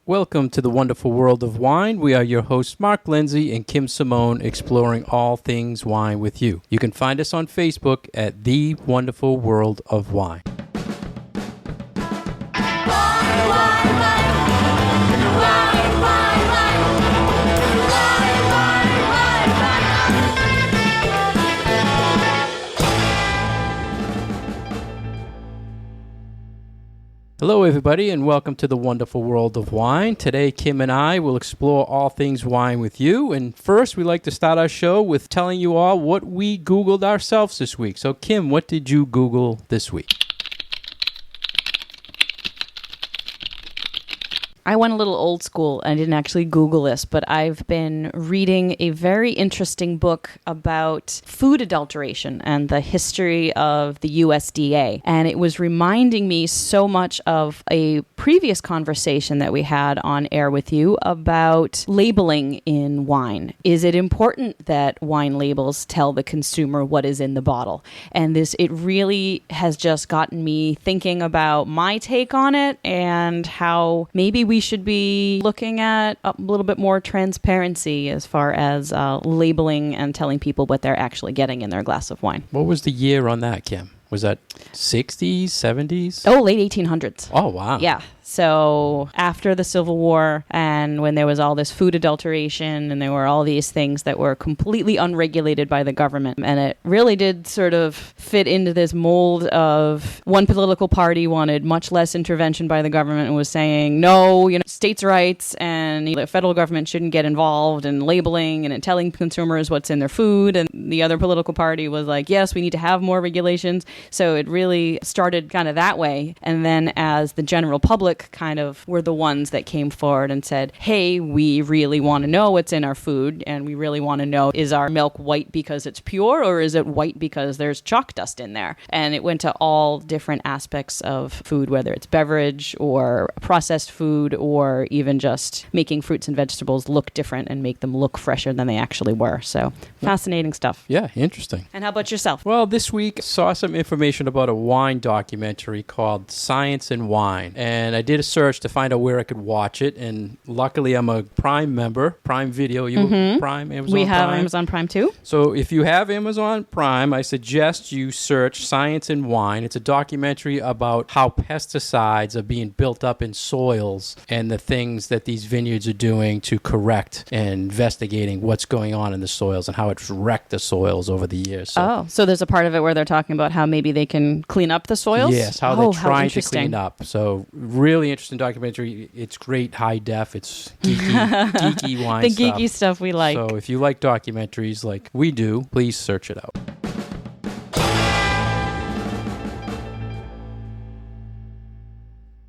Welcome to the wonderful world of wine. We are your hosts, Mark Lindsay and Kim Simone, exploring all things wine with you. You can find us on Facebook at The Wonderful World of Wine. Hello, everybody, and welcome to the wonderful world of wine. Today, Kim and I will explore all things wine with you. And first, we like to start our show with telling you all what we Googled ourselves this week. So, Kim, what did you Google this week? I went a little old school. I didn't actually Google this, but I've been reading a very interesting book about food adulteration and the history of the USDA. And it was reminding me so much of a previous conversation that we had on air with you about labeling in wine. Is it important that wine labels tell the consumer what is in the bottle? And it really has just gotten me thinking about my take on it and how maybe we should be looking at a little bit more transparency as far as labeling and telling people what they're actually getting in their glass of wine. What was the year on that, Kim? Was that 60s, 70s? Oh, late 1800s. Oh, wow. Yeah. So after the Civil War and when there was all this food adulteration and there were all these things that were completely unregulated by the government, and it really did sort of fit into this mold of one political party wanted much less intervention by the government and was saying, no, states' rights and the federal government shouldn't get involved in labeling and in telling consumers what's in their food. And the other political party was like, yes, we need to have more regulations. So it really started kind of that way. And then as the general public kind of were the ones that came forward and said, hey, we really want to know what's in our food, and we really want to know, is our milk white because it's pure, or is it white because there's chalk dust in there? And it went to all different aspects of food, whether it's beverage or processed food or even just making fruits and vegetables look different and make them look fresher than they actually were. So fascinating stuff. Yeah, interesting. And how about yourself? Well, this week I saw some information about a wine documentary called Science and Wine, and I did a search to find out where I could watch it, and luckily I'm a Prime member, Prime Video. You Prime, Amazon We have Prime? Amazon Prime too. So if you have Amazon Prime, I suggest you search Science and Wine. It's a documentary about how pesticides are being built up in soils and the things that these vineyards are doing to correct and investigating what's going on in the soils and how it's wrecked the soils over the years. So there's a part of it where they're talking about how maybe they can clean up the soils? Yes, how they're trying to clean up. So really interesting documentary. It's great, high def. It's geeky wine the stuff. geeky stuff we like. So if you like documentaries like we do, please search it out.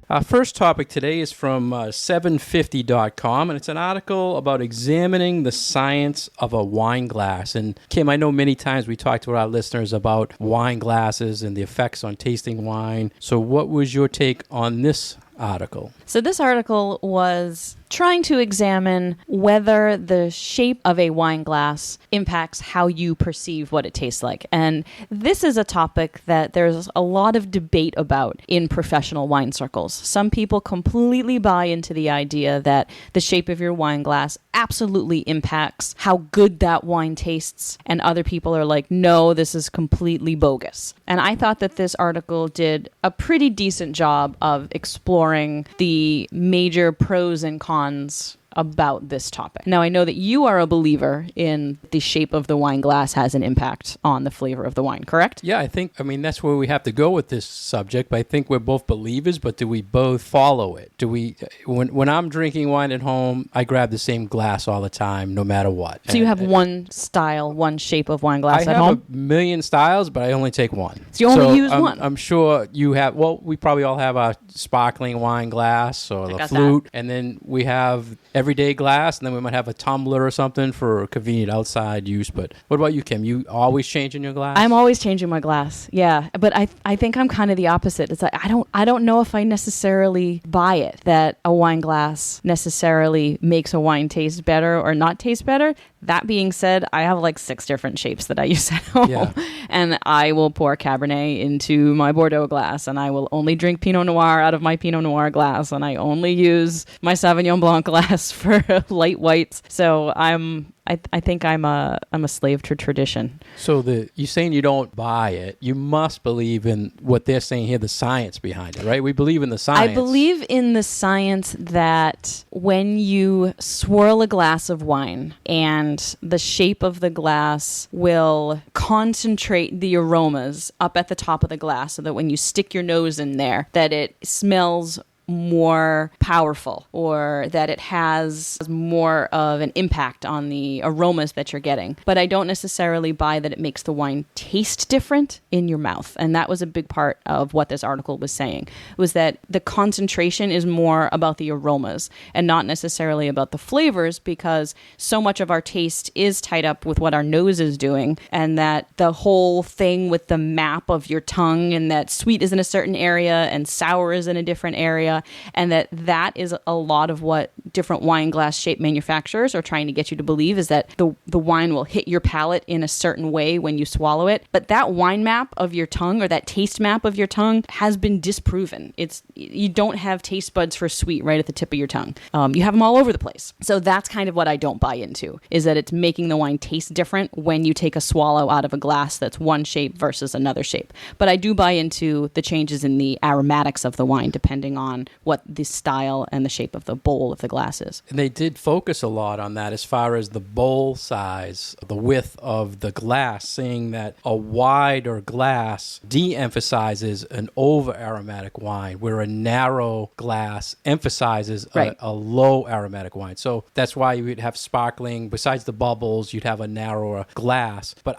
Our first topic today is from 750.com, and it's an article about examining the science of a wine glass. And Kim, I know many times we talked to our listeners about wine glasses and the effects on tasting wine. So what was your take on this article? So this article was trying to examine whether the shape of a wine glass impacts how you perceive what it tastes like. And this is a topic that there's a lot of debate about in professional wine circles. Some people completely buy into the idea that the shape of your wine glass absolutely impacts how good that wine tastes. And other people are like, no, this is completely bogus. And I thought that this article did a pretty decent job of exploring the major pros and cons about this topic. Now, I know that you are a believer in the shape of the wine glass has an impact on the flavor of the wine, correct? Yeah, that's where we have to go with this subject, but I think we're both believers, but do we both follow it? When I'm drinking wine at home, I grab the same glass all the time, no matter what. So you have one style, one shape of wine glass at home? I have a million styles, but I only take one. So you only use one? I'm sure you have, we probably all have our sparkling wine glass or the flute, and then we have everyday glass, and then we might have a tumbler or something for convenient outside use. But what about you, Kim? You always changing your glass? I'm always changing my glass. Yeah, but I think I'm kind of the opposite. It's like I don't know if I necessarily buy it that a wine glass necessarily makes a wine taste better or not taste better. That being said, I have like 6 different shapes that I use at home. Yeah. And I will pour Cabernet into my Bordeaux glass, and I will only drink Pinot Noir out of my Pinot Noir glass, and I only use my Sauvignon Blanc glass for light whites. So I think I'm a slave to tradition. So you're saying you don't buy it. You must believe in what they're saying here, the science behind it, right? We believe in the science. I believe in the science that when you swirl a glass of wine and the shape of the glass will concentrate the aromas up at the top of the glass so that when you stick your nose in there, that it smells more powerful, or that it has more of an impact on the aromas that you're getting. But I don't necessarily buy that it makes the wine taste different in your mouth. And that was a big part of what this article was saying, was that the concentration is more about the aromas and not necessarily about the flavors, because so much of our taste is tied up with what our nose is doing, and that the whole thing with the map of your tongue, and that sweet is in a certain area and sour is in a different area, and that is a lot of what different wine glass shape manufacturers are trying to get you to believe, is that the wine will hit your palate in a certain way when you swallow it. But that wine map of your tongue, or that taste map of your tongue, has been disproven. You don't have taste buds for sweet right at the tip of your tongue. You have them all over the place. So that's kind of what I don't buy into, is that it's making the wine taste different when you take a swallow out of a glass that's one shape versus another shape. But I do buy into the changes in the aromatics of the wine depending on what the style and the shape of the bowl of the glass is. And they did focus a lot on that as far as the bowl size, the width of the glass, saying that a wider glass de-emphasizes an over-aromatic wine, where a narrow glass emphasizes a low aromatic wine. So that's why you would have sparkling. Besides the bubbles, you'd have a narrower glass. But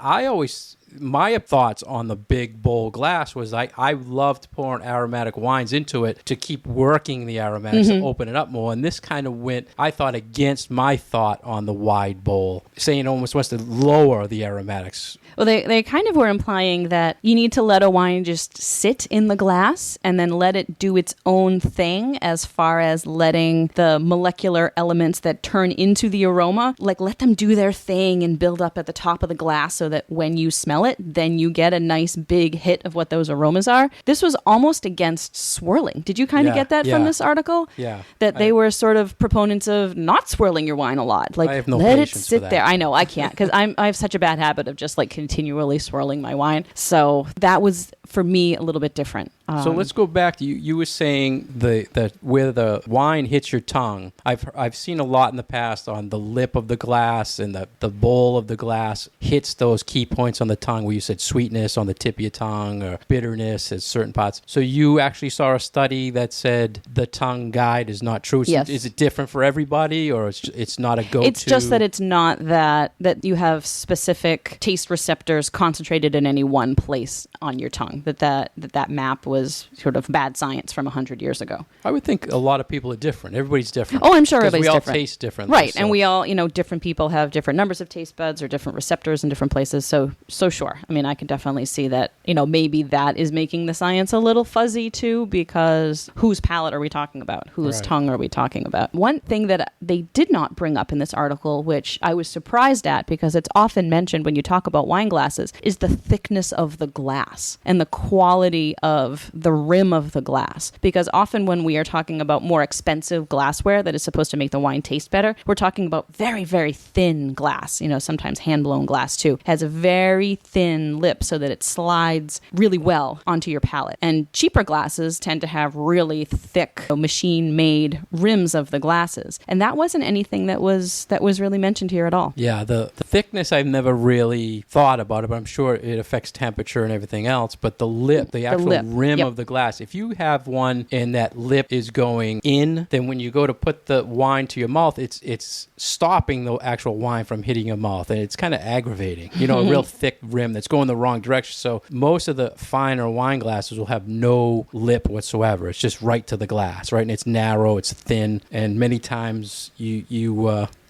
my thoughts on the big bowl glass was I loved pouring aromatic wines into it to keep working the aromatics, to open it up more. And this kind of went, I thought, against my thought on the wide bowl, saying it almost wants to lower the aromatics. Well, they kind of were implying that you need to let a wine just sit in the glass and then let it do its own thing as far as letting the molecular elements that turn into the aroma, like let them do their thing and build up at the top of the glass so that when you smell it, then you get a nice big hit of what those aromas are. This was almost against swirling. Did you kind of get that from this article? Yeah. That they were sort of proponents of not swirling your wine a lot. Like, I have no let it patience sit for that. there. I know, I can't, because I have such a bad habit of just like continually swirling my wine. So that was, for me, a little bit different. So let's go back to you were saying that where the wine hits your tongue. I've seen a lot in the past on the lip of the glass, and the bowl of the glass hits those key points on the tongue where you said sweetness on the tip of your tongue or bitterness at certain parts. So you actually saw a study that said the tongue guide is not true. Yes. Is it different for everybody, or it's not a go-to? It's just that it's not that you have specific taste receptors concentrated in any one place on your tongue. That map was sort of bad science from 100 years ago. I would think a lot of people are different. Everybody's different. Oh, I'm sure 'Cause everybody's different. We all taste differently. Right, so. and we all, different people have different numbers of taste buds or different receptors in different places. So sure. I mean, I can definitely see that, maybe that is making the science a little fuzzy too, because whose palate are we talking about? Whose tongue are we talking about? One thing that they did not bring up in this article, which I was surprised at because it's often mentioned when you talk about wine glasses, is the thickness of the glass and the quality of the rim of the glass. Because often when we are talking about more expensive glassware that is supposed to make the wine taste better, we're talking about very, very thin glass. Sometimes hand-blown glass too. Has a very thin lip so that it slides really well onto your palate. And cheaper glasses tend to have really thick, machine-made rims of the glasses. And that wasn't anything that was really mentioned here at all. Yeah, the thickness I've never really thought about it, but I'm sure it affects temperature and everything else. But the lip, the actual rim rim of the glass. If you have one and that lip is going in, then when you go to put the wine to your mouth, it's stopping the actual wine from hitting your mouth, and it's kind of aggravating. You know, a real thick rim that's going the wrong direction. So most of the finer wine glasses will have no lip whatsoever. It's just right to the glass, right? And it's narrow, it's thin, and many times you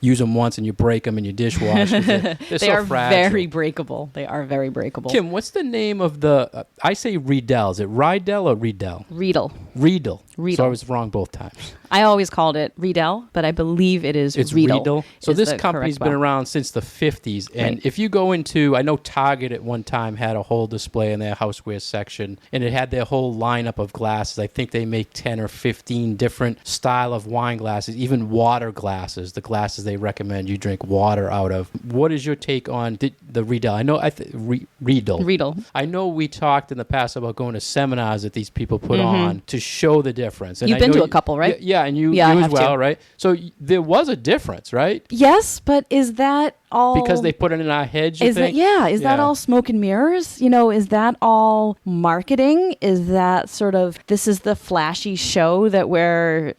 use them once and you break them in your dishwasher. They're They so are fragile. very breakable. They are very breakable. Kim, what's the name of the? I say Riedel. Is it Riedel or Riedel? Riedel. Riedel. Riedel. So I was wrong both times. I always called it Riedel, but I believe it's Riedel. So is this the company's correct been spell. around since the 50s. And Right. if you go into, I know Target at one time had a whole display in their houseware section, and it had their whole lineup of glasses. I think they make 10 or 15 different style of wine glasses, even water glasses, the glasses they recommend you drink water out of. What is your take on the Riedel? I know Riedel. Riedel. I know we talked in the past about going to seminars that these people put on to show the difference. And You've I been know to a couple, right? Yeah, and you Yeah, I as have well, to. right? So there was a difference, right? Yes, but is that all? Because they put it in our heads, you Is think? that that Yeah. all smoke and mirrors? You know, is that all marketing? Is that sort of this is the flashy show that we're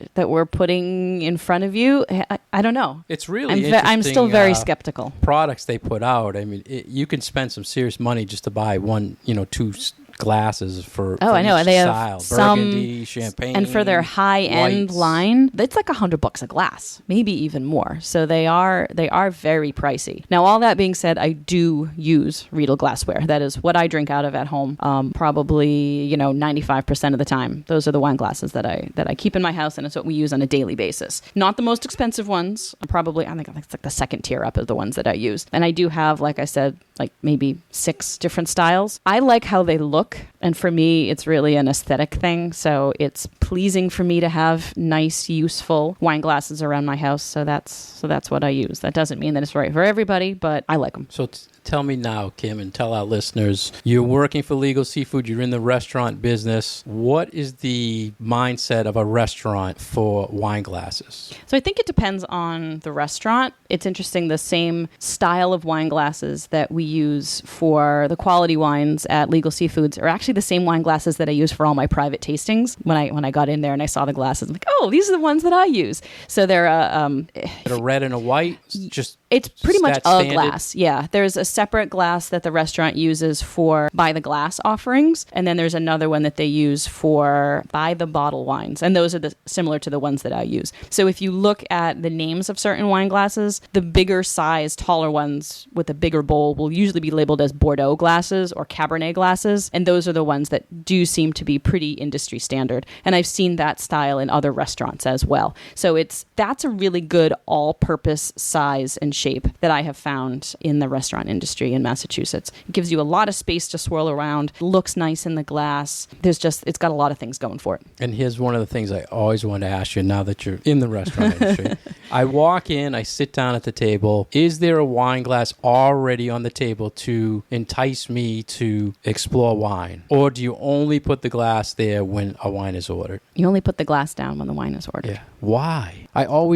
putting in front of you? I don't know. It's really I'm still interesting, very skeptical. products they put out. I mean, you can spend some serious money just to buy one, two glasses for I know. each They have style. some Burgundy, champagne, and for their high-end whites. line, it's like $100 a glass, maybe even more. So they are very pricey. Now, all that being said, I do use Riedel glassware. That is what I drink out of at home. Probably 95% of the time. Those are the wine glasses that I keep in my house, and it's what we use on a daily basis. Not the most expensive ones. I think it's like the second tier up of the ones that I use. And I do have, like I said, like maybe 6 different styles. I like how they look. And for me, it's really an aesthetic thing. So it's pleasing for me to have nice, useful wine glasses around my house. So that's what I use. That doesn't mean that it's right for everybody, but I like them. So tell me now, Kim, and tell our listeners, you're working for Legal Seafood, you're in the restaurant business. What is the mindset of a restaurant for wine glasses? So I think it depends on the restaurant. It's interesting, the same style of wine glasses that we use for the quality wines at Legal Seafoods are actually the same wine glasses that I use for all my private tastings. When I got in there and I saw the glasses, I'm like, oh, these are the ones that I use. So they're A red and a white? Just it's pretty much that a standard? glass. Yeah. There's a separate glass that the restaurant uses for by the glass offerings. And then there's another one that they use for by the bottle wines. And those are similar to the ones that I use. So if you look at the names of certain wine glasses, the bigger size, taller ones with a bigger bowl will usually be labeled as Bordeaux glasses or Cabernet glasses. And those are the ones that do seem to be pretty industry standard. And I've seen that style in other restaurants as well. So that's a really good all-purpose size and shape that I have found in the restaurant industry in Massachusetts. It gives you a lot of space to swirl around, looks nice in the glass. It's got a lot of things going for it. And here's one of the things I always wanted to ask you now that you're in the restaurant industry. I walk in, I sit down at the table. Is there a wine glass already on the table to entice me to explore wine? Or do you only put the glass there when a wine is ordered? You only put the glass down when the wine is ordered. Yeah. Why? I don't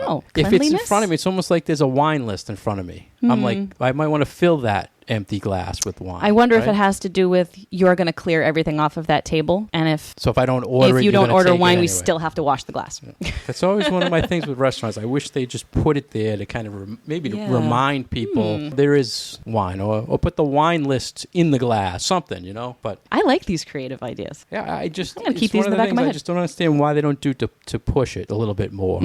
know. If it's in Cleanliness? front of me, it's almost like there's a wine list in front of me. I'm like, I might want to fill that empty glass with wine. I wonder if right? it has to do with you're going to clear everything off of that table, and if So if I don't order it, you you're don't gonna order take it wine, we anyway. still have to wash the glass. That's always one of my things with restaurants. I wish they just put it there to kind of maybe to Yeah. remind people there is wine, or put the wine list in the glass, something, But I like these creative ideas. yeah, I'm gonna it's keep these one in the back of things my I head. just don't understand why they don't do to push it a little bit more.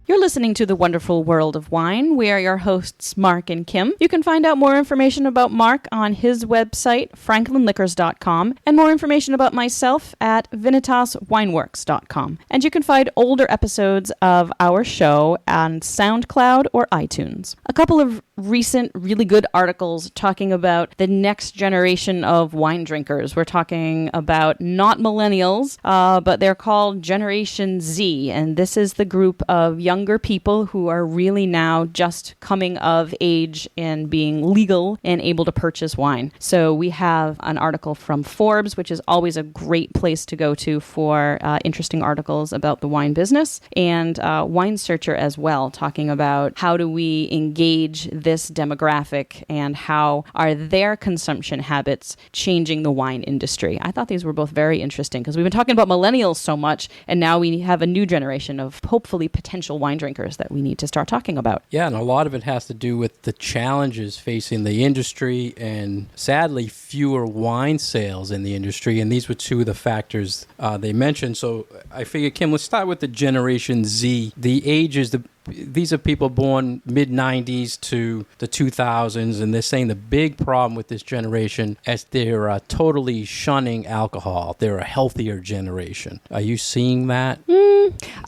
You're listening to The Wonderful World of Wine. We are your hosts, Mark and Kim. You can find out more information about Mark on his website, franklinliquors.com, and more information about myself at vinitaswineworks.com. And you can find older episodes of our show on SoundCloud or iTunes. A couple of recent really good articles talking about the next generation of wine drinkers. We're talking about not millennials, but they're called Generation Z, and this is the group of younger people who are really now just coming of age and being legal and able to purchase wine. So we have an article from Forbes, which is always a great place to go to for interesting articles about the wine business, and Wine Searcher as well, talking about how do we engage this this demographic and how are their consumption habits changing the wine industry. I thought these were both very interesting because we've been talking about millennials so much, and now we have a new generation of hopefully potential wine drinkers that we need to start talking about. Yeah, and a lot of it has to do with the challenges facing the industry and, sadly, fewer wine sales in the industry. And these were two of the factors they mentioned. So I figured, Kim, let's start with the Generation Z. The ages, these are people born mid-90s to the 2000s, and they're saying the big problem with this generation is they're totally shunning alcohol. They're a healthier generation. Are you seeing that?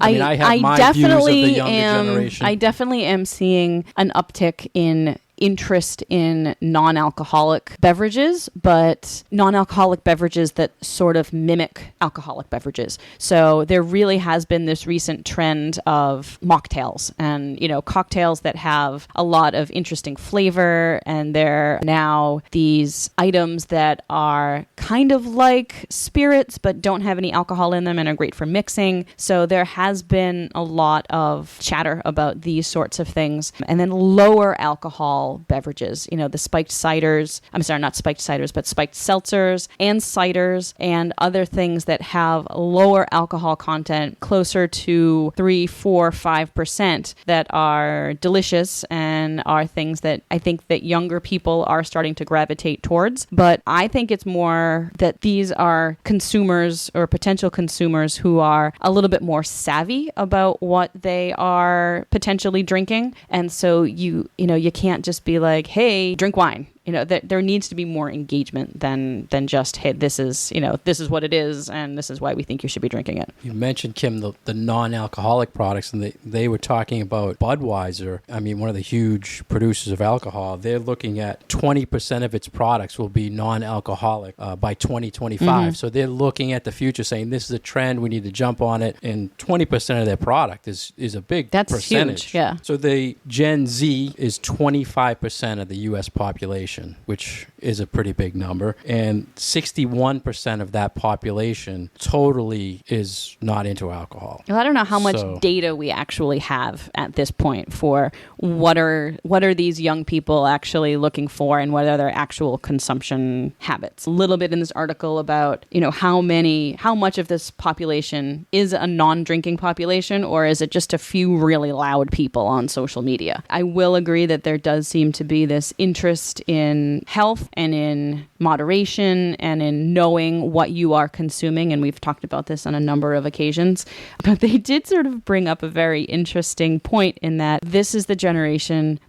I have my views of the younger generation. I definitely am seeing an uptick in interest in non-alcoholic beverages, but non-alcoholic beverages that sort of mimic alcoholic beverages. So there really has been this recent trend of mocktails and, cocktails that have a lot of interesting flavor, and they're now these items that are kind of like spirits but don't have any alcohol in them and are great for mixing. So there has been a lot of chatter about these sorts of things. And then lower alcohol beverages, the spiked ciders, not spiked ciders, but spiked seltzers and ciders and other things that have lower alcohol content, closer to 3, 4, 5%, that are delicious and are things that I think that younger people are starting to gravitate towards. But I think it's more that these are consumers or potential consumers who are a little bit more savvy about what they are potentially drinking. And so you can't just be like, hey, drink wine. There needs to be more engagement than just, hey, this is what it is, and this is why we think you should be drinking it. You mentioned, Kim, the non-alcoholic products, and they were talking about Budweiser. One of the huge producers of alcohol. They're looking at 20% of its products will be non-alcoholic by 2025. Mm-hmm. So they're looking at the future, saying this is a trend, we need to jump on it, and 20% of their product is a big percentage. Huge, yeah. So the Gen Z is 25% of the U.S. population, which is a pretty big number, and 61% of that population totally is not into alcohol. Well, I don't know how much data we actually have at this point for what are these young people actually looking for and what are their actual consumption habits. A little bit in this article about, how much of this population is a non-drinking population, or is it just a few really loud people on social media? I will agree that there does seem to be this interest in health and in moderation and in knowing what you are consuming. And we've talked about this on a number of occasions. But they did sort of bring up a very interesting point in that this is the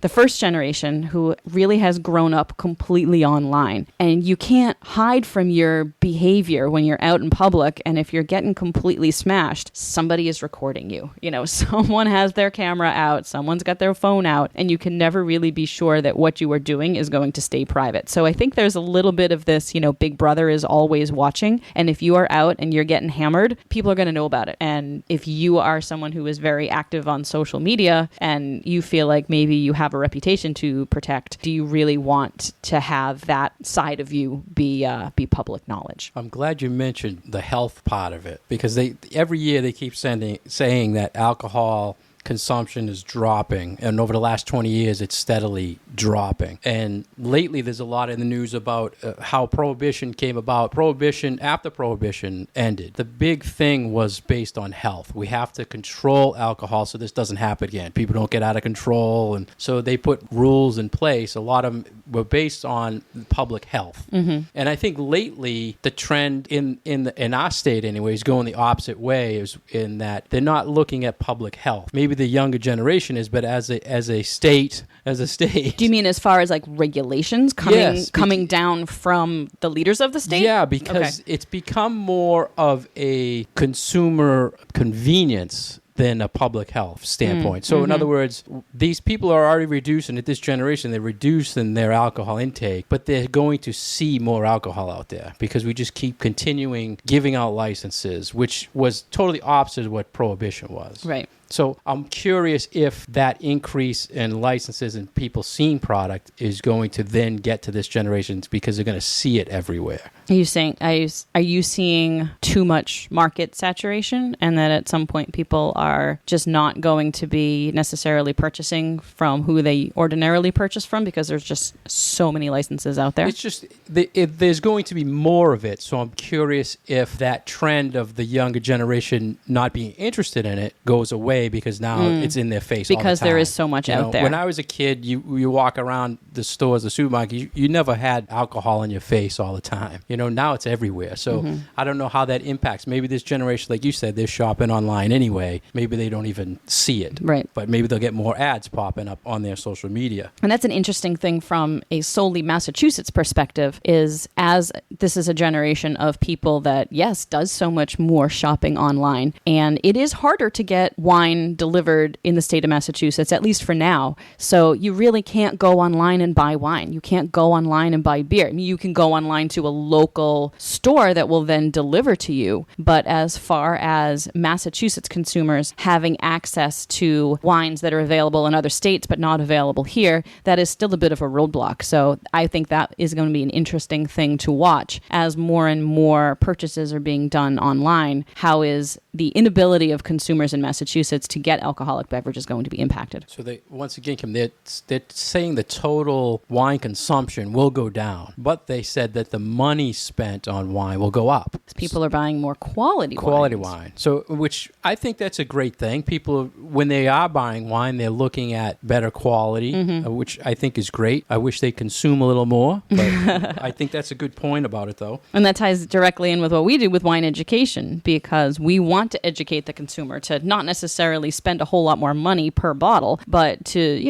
first generation who really has grown up completely online. And you can't hide from your behavior when you're out in public. And if you're getting completely smashed, somebody is recording you. Someone has their camera out, someone's got their phone out, and you can never really be sure that what you are doing is going to stay private. So I think there's a little bit of this, Big Brother is always watching. And if you are out and you're getting hammered, people are going to know about it. And if you are someone who is very active on social media and you feel like maybe you have a reputation to protect, do you really want to have that side of you be public knowledge? I'm glad you mentioned the health part of it, because every year they keep saying that alcohol consumption is dropping, and over the last 20 years it's steadily dropping. And lately there's a lot in the news about how Prohibition came about. After Prohibition ended, the big thing was based on health. We have to control alcohol so this doesn't happen again. People don't get out of control, and so they put rules in place. A lot of them were based on public health. Mm-hmm. And I think lately the trend in our state anyway is going the opposite way, is in that they're not looking at public health. Maybe the younger generation is, but as a state. Do you mean as far as like regulations coming down from the leaders of the state? Yeah, because it's become more of a consumer convenience than a public health standpoint. So in other words, these people are already reducing, at this generation, they're reducing their alcohol intake, but they're going to see more alcohol out there because we just keep continuing giving out licenses, which was totally opposite of what Prohibition was. Right. So I'm curious if that increase in licenses and people seeing product is going to then get to this generation because they're going to see it everywhere. Are you seeing too much market saturation, and that at some point people are just not going to be necessarily purchasing from who they ordinarily purchase from because there's just so many licenses out there? It's just there's going to be more of it. So I'm curious if that trend of the younger generation not being interested in it goes away because now it's in their face all the because time. there is so much out there. When I was a kid, you walk around the stores, the supermarket, you never had alcohol in your face all the time. Now it's everywhere. So I don't know how that impacts. Maybe this generation, like you said, they're shopping online anyway. Maybe they don't even see it. Right. But maybe they'll get more ads popping up on their social media. And that's an interesting thing from a solely Massachusetts perspective, is as this is a generation of people that, yes, does so much more shopping online. And it is harder to get wine delivered in the state of Massachusetts, at least for now. So you really can't go online and buy wine. You can't go online and buy beer. I mean, you can go online to a local store that will then deliver to you. But as far as Massachusetts consumers having access to wines that are available in other states but not available here, that is still a bit of a roadblock. So I think that is going to be an interesting thing to watch as more and more purchases are being done online. How is the inability of consumers in Massachusetts to get alcoholic beverages going to be impacted? So once again, Kim, they're saying the total wine consumption will go down, but they said that the money spent on wine will go up. People are buying more quality wine. So, which I think that's a great thing. People, when they are buying wine, they're looking at better quality, which I think is great. I wish they consume a little more, but I think that's a good point about it, though. And that ties directly in with what we do with wine education, because we want to educate the consumer to not necessarily spend a whole lot more money per bottle, but to,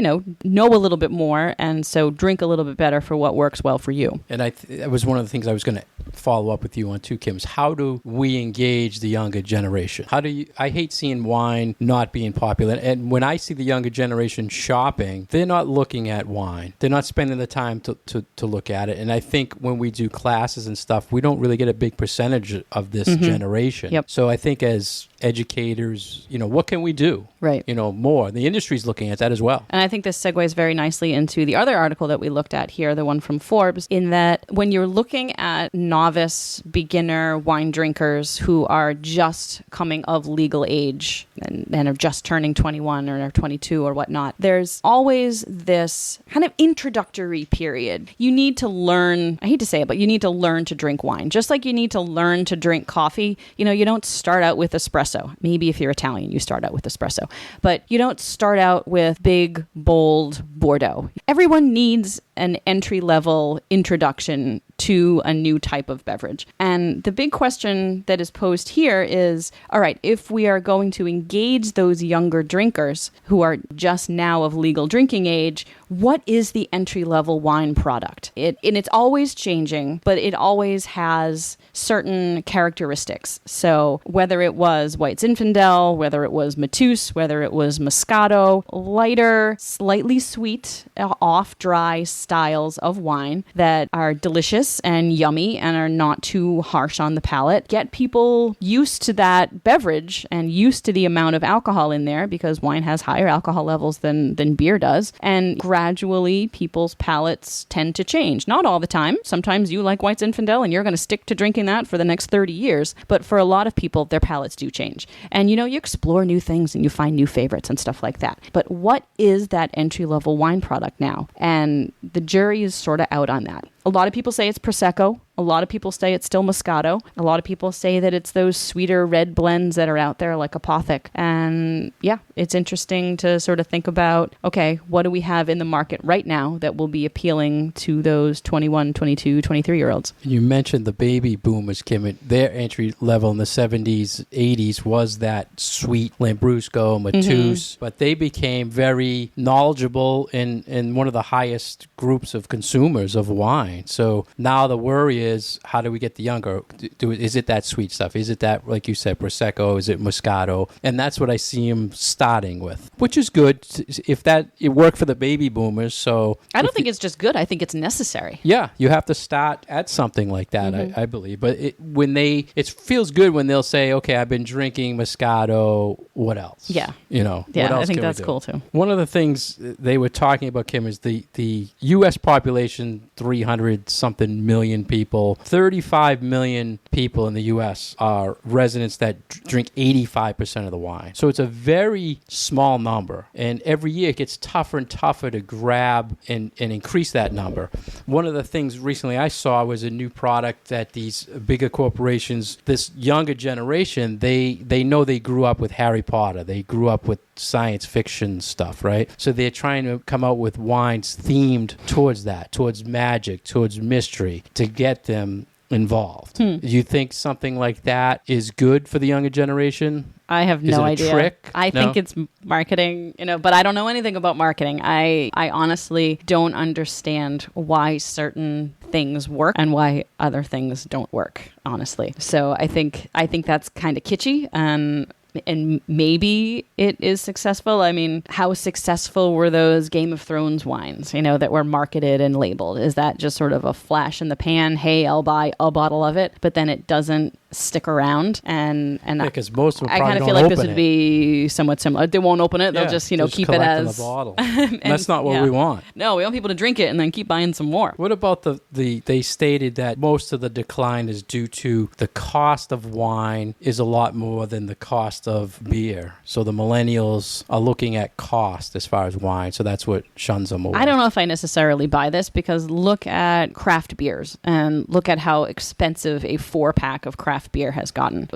know a little bit more, and so drink a little bit better for what works well for you. And that was one of the things I was going to follow up with you on too, Kim, is how do we engage the younger generation? I hate seeing wine not being popular. And when I see the younger generation shopping, they're not looking at wine. They're not spending the time to look at it. And I think when we do classes and stuff, we don't really get a big percentage of this generation. Yep. So I think as educators, what can we do? Right. More. The industry's looking at that as well. And I think this segues very nicely into the other article that we looked at here, the one from Forbes, in that when you're looking at novice, beginner wine drinkers who are just coming of legal age and are just turning 21 or 22 or whatnot, there's always this kind of introductory period. You need to learn, I hate to say it, but you need to learn to drink wine. Just like you need to learn to drink coffee. You don't start out with espresso. Maybe if you're Italian, you start out with espresso. But you don't start out with big, bold Bordeaux. Everyone needs an entry-level introduction to a new type of beverage. And the big question that is posed here is, all right, if we are going to engage those younger drinkers who are just now of legal drinking age, what is the entry-level wine product? And it's always changing, but it always has certain characteristics. So whether it was White Zinfandel, whether it was Mateus, whether it was Moscato, lighter, slightly sweet, off-dry styles of wine that are delicious and yummy and are not too harsh on the palate. Get people used to that beverage and used to the amount of alcohol in there, because wine has higher alcohol levels than beer does. And gradually, people's palates tend to change. Not all the time. Sometimes you like White Zinfandel and you're going to stick to drinking that for the next 30 years. But for a lot of people, their palates do change. And you explore new things and you find new favorites and stuff like that. But what is that entry-level wine product now? And the jury is sort of out on that. A lot of people say it's Prosecco. A lot of people say it's still Moscato. A lot of people say that it's those sweeter red blends that are out there like Apothic. And yeah, it's interesting to sort of think about, okay, what do we have in the market right now that will be appealing to those 21, 22, 23-year-olds? You mentioned the baby boomers, Kim. Their entry level in the 70s, 80s was that sweet Lambrusco, Mateus, but they became very knowledgeable in one of the highest groups of consumers of wine. So now the worry is how do we get the younger? Is it that sweet stuff? Is it that, like you said, Prosecco? Is it Moscato? And that's what I see them starting with, which is good. If it worked for the baby boomers, so I don't think it's just good. I think it's necessary. yeah, you have to start at something like that. I believe, but it feels good when they'll say, okay, I've been drinking Moscato. What else? Yeah. What else I think can we that's do? cool too. One of the things they were talking about, Kim, is the U.S. population, 300 something million people. 35 million people in the U.S. are residents that drink 85% of the wine. So it's a very small number, and every year it gets tougher and tougher to grab and increase that number. One of the things recently I saw was a new product that these bigger corporations, this younger generation, they know they grew up with Harry Potter. They grew up with science fiction stuff, right? So they're trying to come out with wines themed towards that, towards magic, towards mystery, to get them involved. Do you think something like that is good for the younger generation? I have Is it no a idea. trick? I No? think it's marketing, but I don't know anything about marketing. I honestly don't understand why certain things work and why other things don't work, honestly. So I think that's kind of kitschy, and maybe it is successful. I mean, how successful were those Game of Thrones wines, that were marketed and labeled? Is that just sort of a flash in the pan? Hey, I'll buy a bottle of it, but then it doesn't stick around. And because most of them I probably kind of don't feel like open this would it. be somewhat similar. They won't open it. They'll Yeah, just, just keep it collect in as the bottle. and That's not what yeah. we want. No, we want people to drink it and then keep buying some more. What about they stated that most of the decline is due to the cost of wine is a lot more than the cost of beer. So the millennials are looking at cost as far as wine. So that's what shuns them away. I don't know if I necessarily buy this, because look at craft beers and look at how expensive a 4-pack of craft beer has gotten.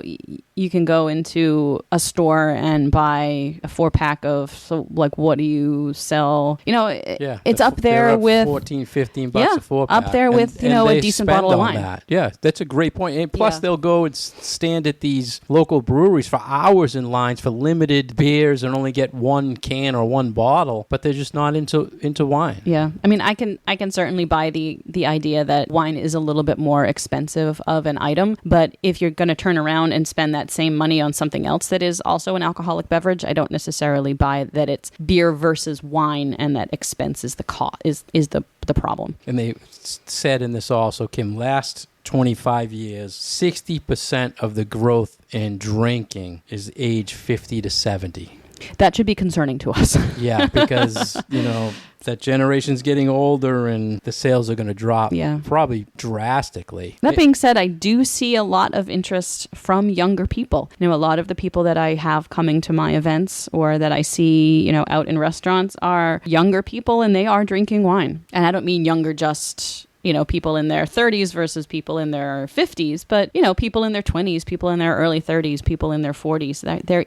You can go into a store and buy a 4-pack of, so like, what do you sell? It's up there they're up with $14-15 yeah, a 4-pack. up there with, And a they decent spend bottle of on wine. that. Yeah, that's a great point. And plus, Yeah. they'll go and stand at these local breweries for hours in lines for limited beers and only get one can or one bottle, but they're just not into wine. Yeah. I mean, I can certainly buy the idea that wine is a little bit more expensive of an item, but if you're going to turn around and spend that same money on something else that is also an alcoholic beverage, I don't necessarily buy that it's beer versus wine and that expense is the is the problem. And they said in this also, Kim, last 25 years, 60% of the growth in drinking is age 50 to 70. That should be concerning to us. Yeah, because, that generation's getting older and the sales are going to drop probably drastically. That being said, I do see a lot of interest from younger people. A lot of the people that I have coming to my events or that I see, out in restaurants are younger people, and they are drinking wine. And I don't mean younger just people in their 30s versus people in their 50s, but, people in their 20s, people in their early 30s, people in their 40s. There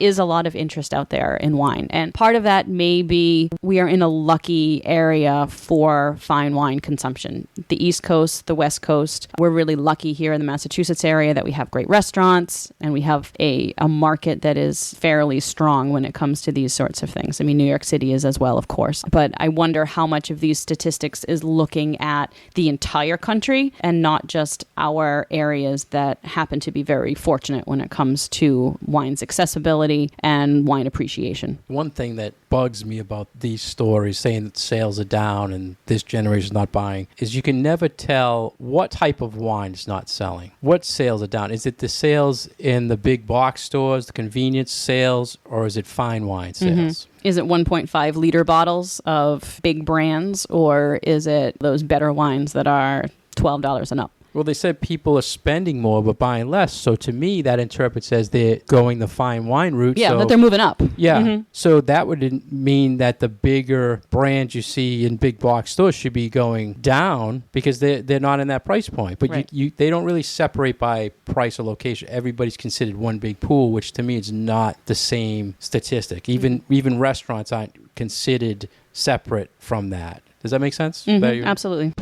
is a lot of interest out there in wine. And part of that may be we are in a lucky area for fine wine consumption. The East Coast, the West Coast, we're really lucky here in the Massachusetts area that we have great restaurants and we have a market that is fairly strong when it comes to these sorts of things. I mean, New York City is as well, of course. But I wonder how much of these statistics is looking at the entire country and not just our areas that happen to be very fortunate when it comes to wine's accessibility and wine appreciation. One thing that bugs me about these stories saying that sales are down and this generation's not buying is you can never tell what type of wine is not selling. What sales are down? Is it the sales in the big box stores, the convenience sales, or is it fine wine sales? Is it 1.5 liter bottles of big brands, or is it those better wines that are $12 and up? Well, they said people are spending more but buying less. So to me, that interprets as they're going the fine wine route. Yeah, so, that they're moving up. Yeah. So that would mean that the bigger brands you see in big box stores should be going down because they're not in that price point. But Right. they don't really separate by price or location. Everybody's considered one big pool, which to me is not the same statistic. Even restaurants aren't considered separate from that. Does that make sense? Absolutely.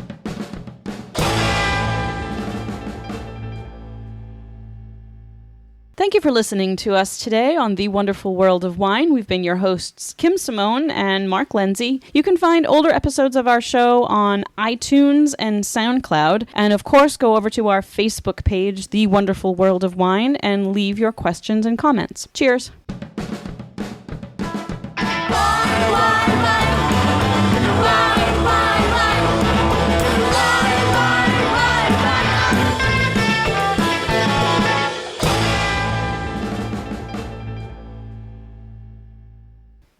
Thank you for listening to us today on The Wonderful World of Wine. We've been your hosts, Kim Simone and Mark Lindsay. You can find older episodes of our show on iTunes and SoundCloud. And of course, go over to our Facebook page, The Wonderful World of Wine, and leave your questions and comments. Cheers.